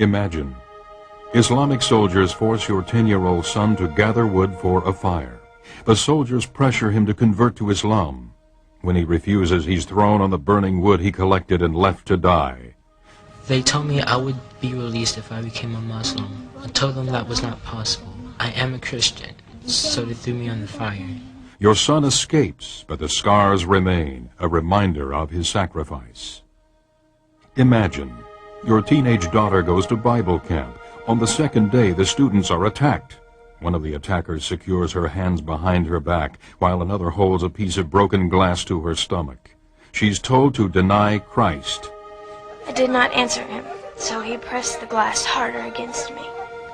Imagine, Islamic soldiers force your 10-year-old son to gather wood for a fire. The soldiers pressure him to convert to Islam. When he refuses, he's thrown on the burning wood he collected and left to die. They told me I would be released if I became a Muslim. I told them that was not possible. I am a Christian, so they threw me on the fire. Your son escapes, but the scars remain, a reminder of his sacrifice. Imagine, your teenage daughter goes to Bible camp. On the second day, the students are attacked. One of the attackers secures her hands behind her back, while another holds a piece of broken glass to her stomach. She's told to deny Christ. I did not answer him, so he pressed the glass harder against me.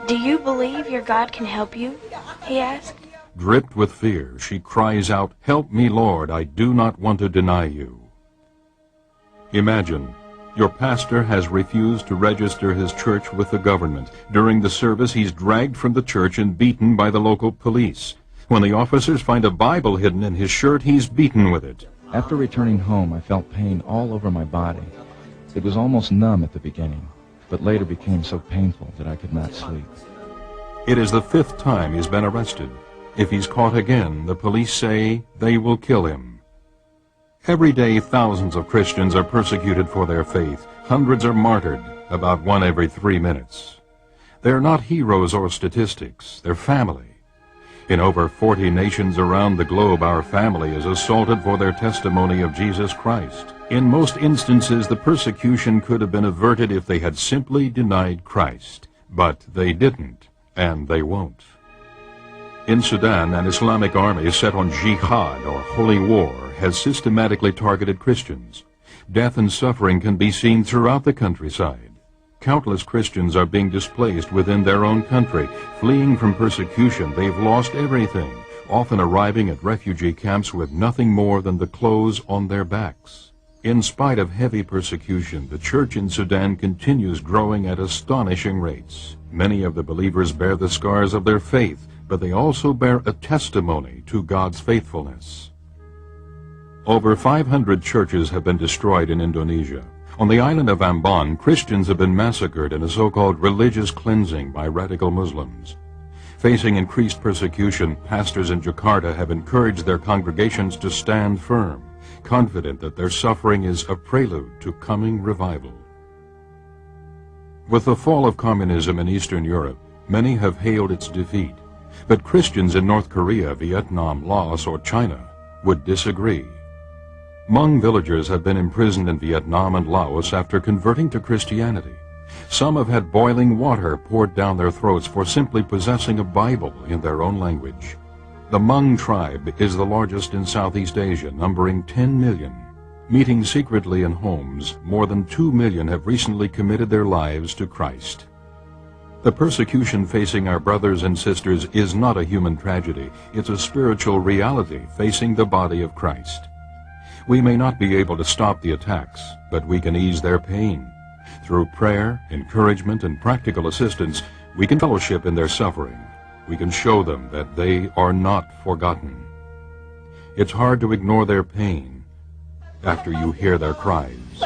"Do you believe your God can help you?" he asked. Dripped with fear, she cries out, "Help me, Lord, I do not want to deny you." Imagine, your pastor has refused to register his church with the government. During the service, he's dragged from the church and beaten by the local police. When the officers find a Bible hidden in his shirt, he's beaten with it. After returning home, I felt pain all over my body. It was almost numb at the beginning, but later became so painful that I could not sleep. It is the 5th time he's been arrested. If he's caught again, the police say they will kill him. Every day, thousands of Christians are persecuted for their faith. Hundreds are martyred, about 1 every 3 minutes. They're not heroes or statistics, they're family. In over 40 nations around the globe, our family is assaulted for their testimony of Jesus Christ. In most instances, the persecution could have been averted if they had simply denied Christ. But they didn't, and they won't. In Sudan, an Islamic army set on jihad, or holy war, has systematically targeted Christians. Death and suffering can be seen throughout the countryside. Countless Christians are being displaced within their own country. Fleeing from persecution, they've lost everything, often arriving at refugee camps with nothing more than the clothes on their backs. In spite of heavy persecution, the church in Sudan continues growing at astonishing rates. Many of the believers bear the scars of their faith, but they also bear a testimony to God's faithfulness. Over 500 churches have been destroyed in Indonesia. On the island of Ambon, Christians have been massacred in a so-called religious cleansing by radical Muslims. Facing increased persecution, pastors in Jakarta have encouraged their congregations to stand firm, confident that their suffering is a prelude to coming revival. With the fall of communism in Eastern Europe, many have hailed its defeat. But Christians in North Korea, Vietnam, Laos, or China would disagree. Hmong villagers have been imprisoned in Vietnam and Laos after converting to Christianity. Some have had boiling water poured down their throats for simply possessing a Bible in their own language. The Hmong tribe is the largest in Southeast Asia, numbering 10 million. Meeting secretly in homes, more than 2 million have recently committed their lives to Christ. The persecution facing our brothers and sisters is not a human tragedy. It's a spiritual reality facing the body of Christ. We may not be able to stop the attacks, but we can ease their pain. Through prayer, encouragement, and practical assistance, we can fellowship in their suffering. We can show them that they are not forgotten. It's hard to ignore their pain after you hear their cries.